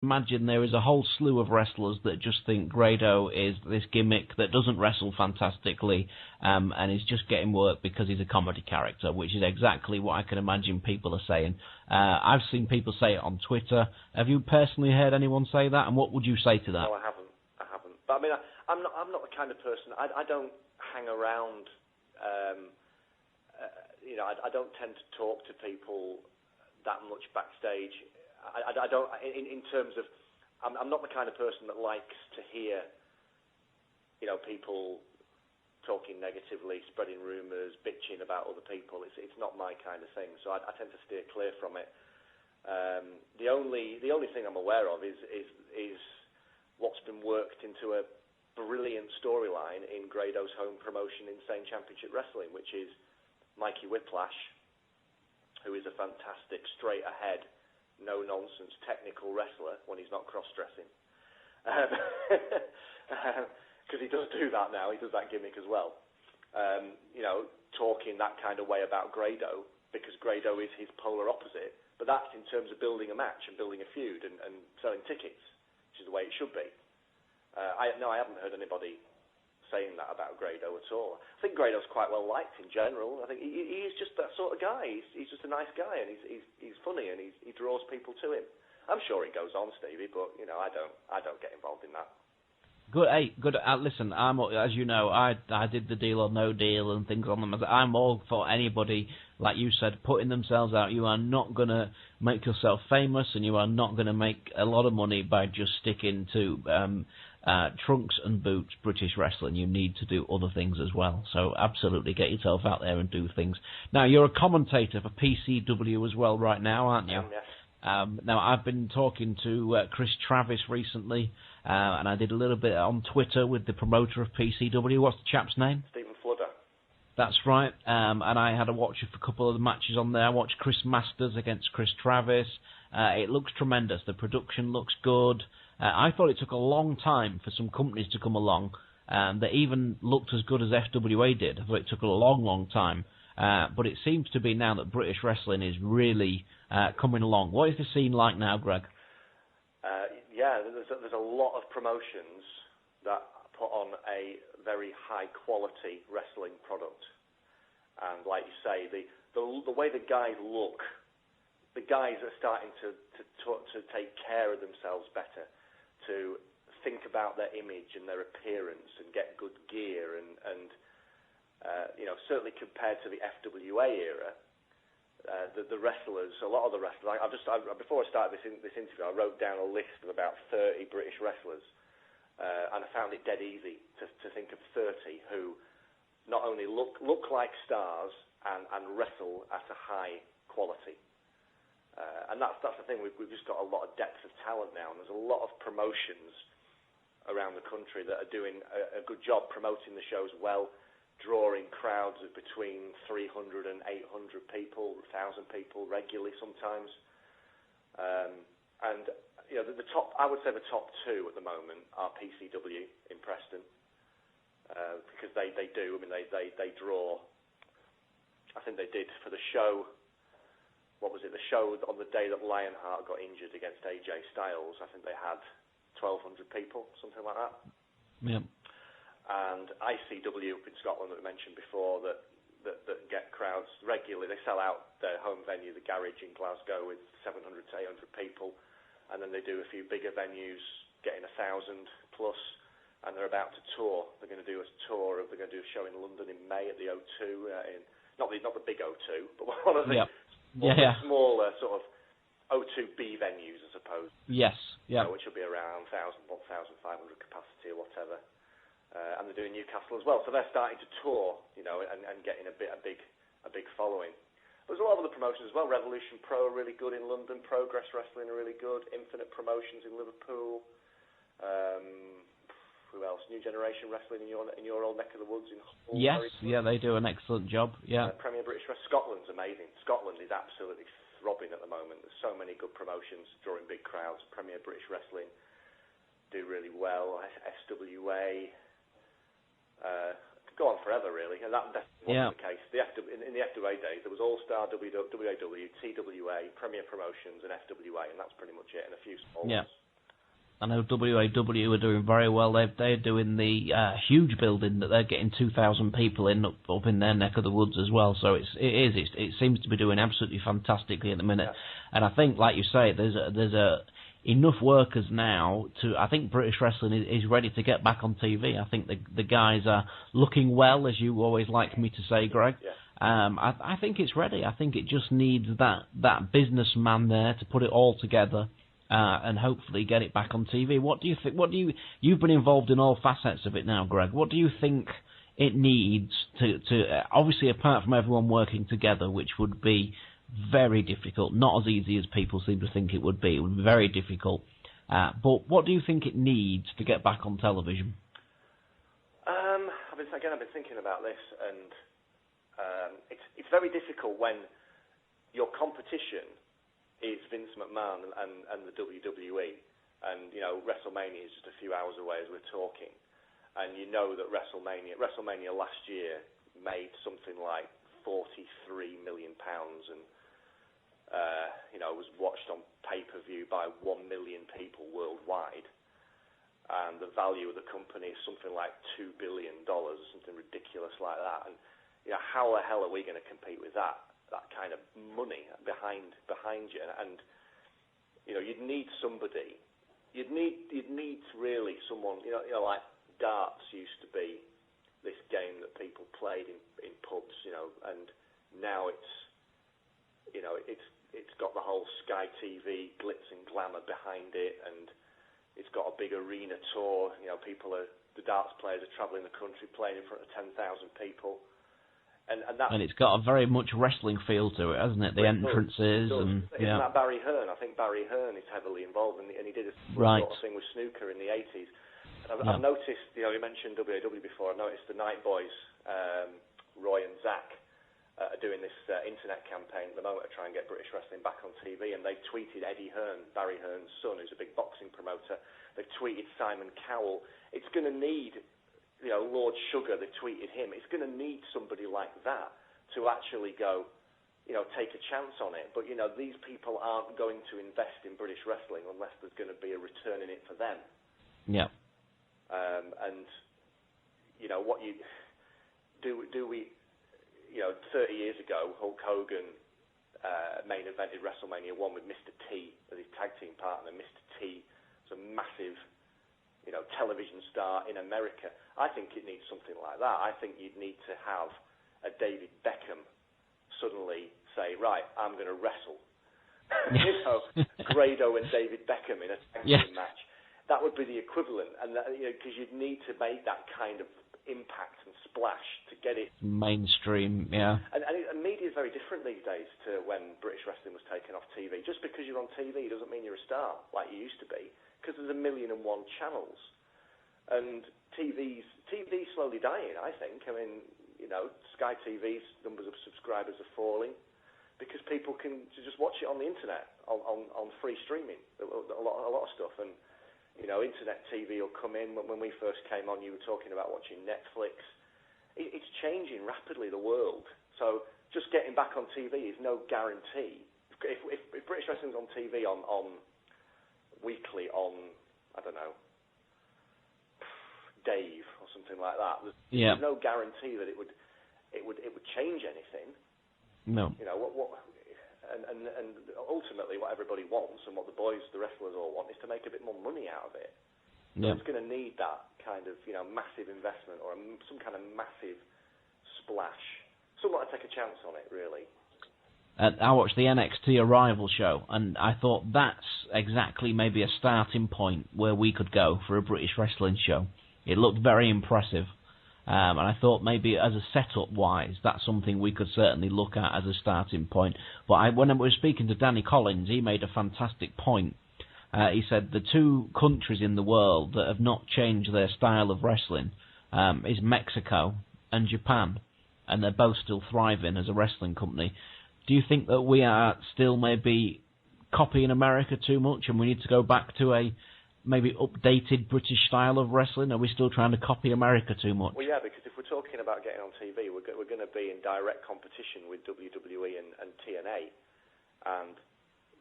imagine there is a whole slew of wrestlers that just think Grado is this gimmick that doesn't wrestle fantastically and is just getting work because he's a comedy character, which is exactly what I can imagine people are saying. I've seen people say it on Twitter. Have you personally heard anyone say that, and what would you say to that? No, I haven't. But I mean, I'm not the kind of person. I don't hang around. I don't tend to talk to people that much backstage. I don't, in terms of, I'm not the kind of person that likes to hear, people talking negatively, spreading rumours, bitching about other people. It's not my kind of thing, so I tend to steer clear from it. The only thing I'm aware of is what's been worked into a brilliant storyline in Grado's home promotion, Insane Championship Wrestling, which is Mikey Whiplash, who is a fantastic, straight-ahead, no-nonsense technical wrestler when he's not cross-dressing. Because he does do that now. He does that gimmick as well. Talking that kind of way about Grado, because Grado is his polar opposite. But that's in terms of building a match and building a feud and selling tickets, which is the way it should be. I haven't heard anybody saying that about Grado at all. I think Grado's quite well liked in general. I think he's just that sort of guy. He's just a nice guy, and he's funny, and he draws people to him. I'm sure it goes on, Stevie, but I don't get involved in that. Good. Hey, good. Listen, as you know, I did the Deal or No Deal and things on them. I'm all for anybody, like you said, putting themselves out. You are not going to make yourself famous, and you are not going to make a lot of money by just sticking to trunks and boots British wrestling. You need to do other things as well. So absolutely get yourself out there and do things. Now, you're a commentator for PCW as well right now, aren't you? Yes. Now, I've been talking to Chris Travis recently, and I did a little bit on Twitter with the promoter of PCW. What's the chap's name? Stephen Fludder. That's right. And I had a watch for a couple of the matches on there. I watched Chris Masters against Chris Travis. It looks tremendous. The production looks good. I thought it took a long time for some companies to come along that even looked as good as FWA did. I thought it took a long, long time. But it seems to be now that British wrestling is really coming along. What is the scene like now, Greg? There's a lot of promotions that put on a very high-quality wrestling product. And like you say, the way the guys look, the guys are starting to take care of themselves better, to think about their image and their appearance and get good gear and certainly compared to the FWA era, the wrestlers, a lot of the wrestlers, before I started this interview, I wrote down a list of about 30 British wrestlers, and I found it dead easy to think of 30 who not only look like stars and wrestle at a high quality. And that's the thing, we've just got a lot of depth of talent now, and there's a lot of promotions around the country that are doing a good job promoting the shows well, drawing crowds of between 300 and 800 people, 1,000 people regularly sometimes. The top, I would say the top two at the moment are PCW in Preston, because they do, they draw. I think they did for the show. What was it? The show on the day that Lionheart got injured against AJ Styles, I think they had 1,200 people, something like that. Yeah. And ICW up in Scotland that we mentioned before that get crowds regularly. They sell out their home venue, the Garage in Glasgow, with 700 to 800 people, and then they do a few bigger venues, getting 1,000 plus, and they're about to tour. They're going to do a tour. They're going to do a show in London in May at the O2, not the big O2, but one of the smaller sort of O2B venues, I suppose. Yes. Yeah. Which will be around 1,500 capacity or whatever. And they're doing Newcastle as well, so they're starting to tour, and getting a big following. There's a lot of other promotions as well. Revolution Pro are really good in London. Progress Wrestling are really good. Infinite Promotions in Liverpool. Who else? New Generation Wrestling in your old neck of the woods in Hull. Yes, they do an excellent job. Yeah. Premier British Wrestling. Scotland's amazing. Scotland is absolutely throbbing at the moment. There's so many good promotions drawing big crowds. Premier British Wrestling do really well. SWA. Go on forever, really, and that wasn't the case. In the FWA days, there was All-Star, WAW, TWA, Premier Promotions, and FWA, and that's pretty much it, and a few small ones. I know WAW are doing very well. They're doing the huge building that they're getting 2,000 people in up in their neck of the woods as well. So it seems to be doing absolutely fantastically at the minute. Yeah. And I think, like you say, there's enough workers now to. I think British wrestling is ready to get back on TV. I think the guys are looking well, as you always like me to say, Greg. Yeah. I think it's ready. I think it just needs that businessman there to put it all together. And hopefully get it back on TV. What do you think? You've been involved in all facets of it now, Greg. What do you think it needs to obviously, apart from everyone working together, which would be very difficult, not as easy as people seem to think it would be very difficult. But what do you think it needs to get back on television? I've been thinking about this, and it's very difficult when your competition is Vince McMahon and the WWE, and WrestleMania is just a few hours away as we're talking, and you know that WrestleMania last year made something like £43 million, and was watched on pay-per-view by 1 million people worldwide, and the value of the company is something like $2 billion, something ridiculous like that, and how the hell are we going to compete with that kind of money behind you? And you'd need somebody. You'd need really someone. Like darts used to be this game that people played in pubs. And now it's got the whole Sky TV glitz and glamour behind it, and it's got a big arena tour. The darts players are travelling the country playing in front of 10,000 people. And it's got a very much wrestling feel to it, hasn't it? The entrances and Isn't that Barry Hearn? I think Barry Hearn is heavily involved, and he did a sort of thing with snooker in the 80s. And I've noticed, you mentioned WAW before. I've noticed the Night Boys, Roy and Zach, are doing this internet campaign at the moment to try and get British wrestling back on TV. And they tweeted Eddie Hearn, Barry Hearn's son, who's a big boxing promoter. They've tweeted Simon Cowell. It's going to need. Lord Sugar, they tweeted him. It's going to need somebody like that to actually go, take a chance on it. But, these people aren't going to invest in British wrestling unless there's going to be a return in it for them. Yeah. And, what you do we, 30 years ago, Hulk Hogan main evented WrestleMania 1 with Mr. T as his tag team partner. Mr. T was a massive television star in America. I think it needs something like that. I think you'd need to have a David Beckham suddenly say, right, I'm going to wrestle. Grado and David Beckham in a tag team match. That would be the equivalent, and because you'd need to make that kind of impact and splash to get it mainstream. Yeah. And media is very different these days to when British wrestling was taken off TV. Just because you're on TV doesn't mean you're a star like you used to be, because there's 1,000,001 channels. And TV's slowly dying, I think. I mean, Sky TV's numbers of subscribers are falling because people can just watch it on the internet, on free streaming, a lot of stuff. And, internet TV will come in. When we first came on, you were talking about watching Netflix. It's changing rapidly, the world. So just getting back on TV is no guarantee. If British wrestling's on TV on weekly on, I don't know, Dave or something like that. There's no guarantee that it would change anything. No. And ultimately, what everybody wants and what the wrestlers all want is to make a bit more money out of it. So it's going to need that kind of massive investment or some kind of massive splash. Someone to take a chance on it, really. I watched the NXT Arrival show, and I thought that's exactly maybe a starting point where we could go for a British wrestling show. It looked very impressive, and I thought maybe as a setup-wise, that's something we could certainly look at as a starting point. But when I was speaking to Danny Collins, he made a fantastic point. He said the two countries in the world that have not changed their style of wrestling is Mexico and Japan, and they're both still thriving as a wrestling company. Do you think that we are still maybe copying America too much and we need to go back to a maybe updated British style of wrestling? Are we still trying to copy America too much? Well, yeah, because if we're talking about getting on TV, we're going to be in direct competition with WWE and TNA. And,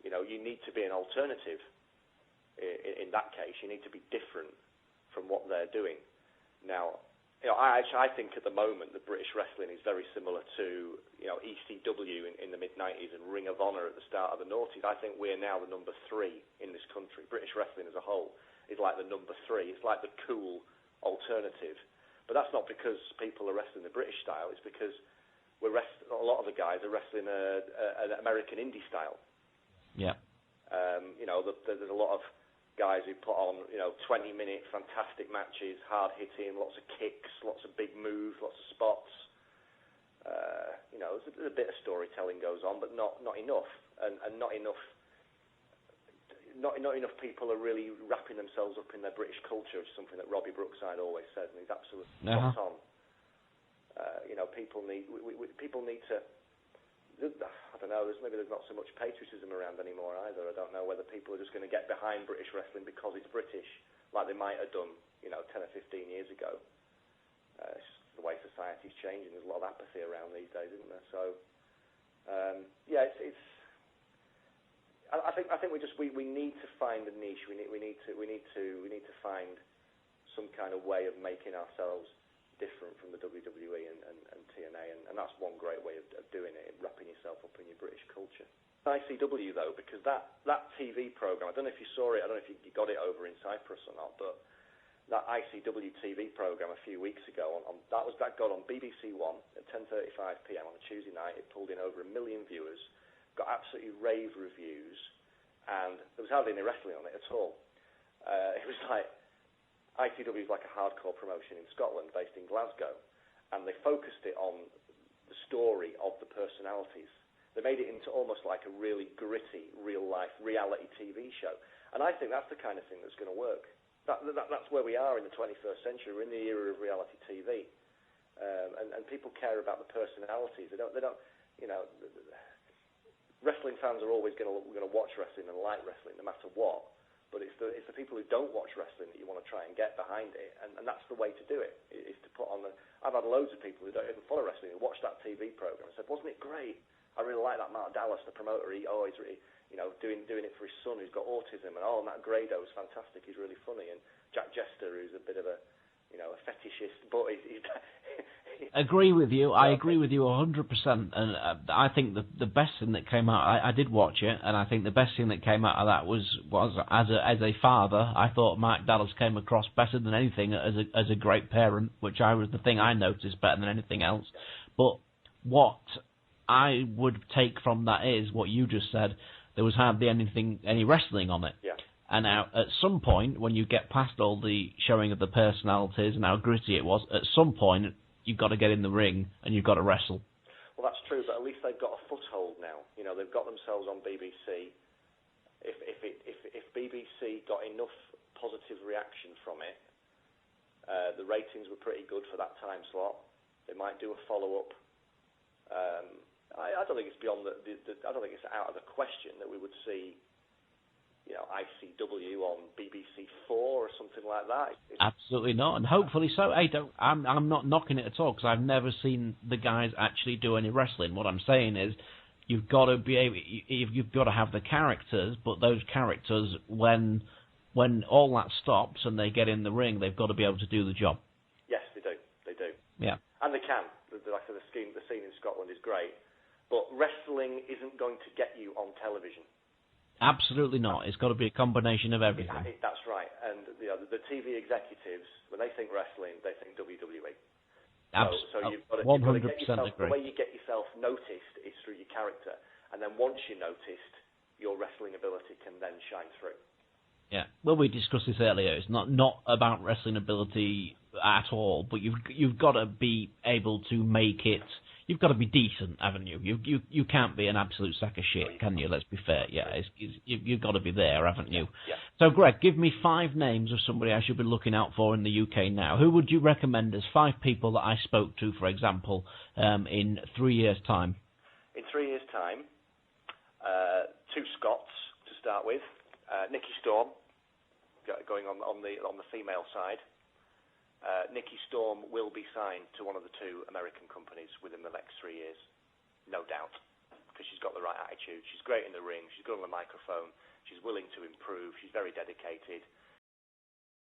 you need to be an alternative. in that case, you need to be different from what they're doing. Now, I think at the moment the British wrestling is very similar to ECW in the mid-90s and Ring of Honor at the start of the noughties. I think we're now the number 3 in this country. British wrestling as a whole is like the number 3. It's like the cool alternative. But that's not because people are wrestling the British style. It's because a lot of the guys are wrestling an American indie style. Yeah. There's a lot of guys who put on 20-minute fantastic matches, hard hitting, lots of kicks, lots of big moves, lots of spots. There's a bit of storytelling goes on, but not enough, and not enough people are really wrapping themselves up in their British culture, which is something that Robbie Brookside always said, and he's absolutely spot on. People need to. I don't know. Maybe there's not so much patriotism around anymore either. I don't know whether people are just going to get behind British wrestling because it's British, like they might have done, 10 or 15 years ago. It's the way society's changing. There's a lot of apathy around these days, isn't there? So, I think we need to find a niche. We need to find some kind of way of making ourselves different from the WWE and TNA, and that's one great way of doing it, wrapping yourself up in your British culture. ICW, though, because that TV program, I don't know if you saw it, I don't know if you got it over in Cyprus or not, but that ICW TV program a few weeks ago, that got on BBC One at 10:35 p.m. on a Tuesday night. It pulled in over 1 million viewers, got absolutely rave reviews, and there was hardly any wrestling on it at all. It was like ICW is like a hardcore promotion in Scotland, based in Glasgow, and they focused it on the story of the personalities. They made it into almost like a really gritty, real-life reality TV show, and I think that's the kind of thing that's going to work. That's where we are in the 21st century. We're in the era of reality TV, and people care about the personalities. They don't. Wrestling fans are always going to watch wrestling and like wrestling no matter what. But it's the people who don't watch wrestling that you want to try and get behind it, and that's the way to do it. Is to put on I've had loads of people who don't even follow wrestling who watched that TV program and said, "Wasn't it great? I really like that Mark Dallas, the promoter. He's really, doing it for his son who's got autism, and Matt Grado is fantastic. He's really funny, and Jack Jester, who's a bit of a fetishist, but he's agree with you. I agree with you 100%, and I think the best thing that came out. I did watch it, and I think the best thing that came out of that was as a father, I thought Mark Dallas came across better than anything as a great parent, which was the thing I noticed better than anything else. But what I would take from that is what you just said. There was hardly any wrestling on it. Yeah. And now, at some point, when you get past all the showing of the personalities and how gritty it was, at some point, you've got to get in the ring and you've got to wrestle. Well, that's true, but at least they've got a foothold now. They've got themselves on BBC. If BBC got enough positive reaction from it, the ratings were pretty good for that time slot. They might do a follow-up. I don't think it's beyond I don't think it's out of the question that we would see, ICW on BBC 4 or something like that. Absolutely not, and hopefully so. I'm not knocking it at all, because I've never seen the guys actually do any wrestling. What I'm saying is, you've got to have the characters, but those characters, when all that stops and they get in the ring, they've got to be able to do the job. Yes, they do. Yeah, and they can. Like I said, the scene in Scotland is great, but wrestling isn't going to get you on television. Absolutely not. It's got to be a combination of everything. That's right. And the TV executives, when they think wrestling, they think WWE. So you've got to, 100% agree. agree. The way you get yourself noticed is through your character, and then once you're noticed, your wrestling ability can then shine through. Yeah. Well, we discussed this earlier. It's not about wrestling ability at all, but you've got to be able to make it. You've got to be decent, haven't you? You can't be an absolute sack of shit, can you? Let's be fair. Yeah, you've got to be there, haven't you? Yeah. So, Greg, give me 5 names of somebody I should be looking out for in the UK now. Who would you recommend as 5 people that I spoke to, for example, in 3 years' time? In 3 years' time, 2 Scots to start with. Nikki Storm, going on the female side. Nikki Storm will be signed to one of the 2 American companies within the next 3 years, no doubt, because she's got the right attitude. She's great in the ring. She's good on the microphone. She's willing to improve. She's very dedicated.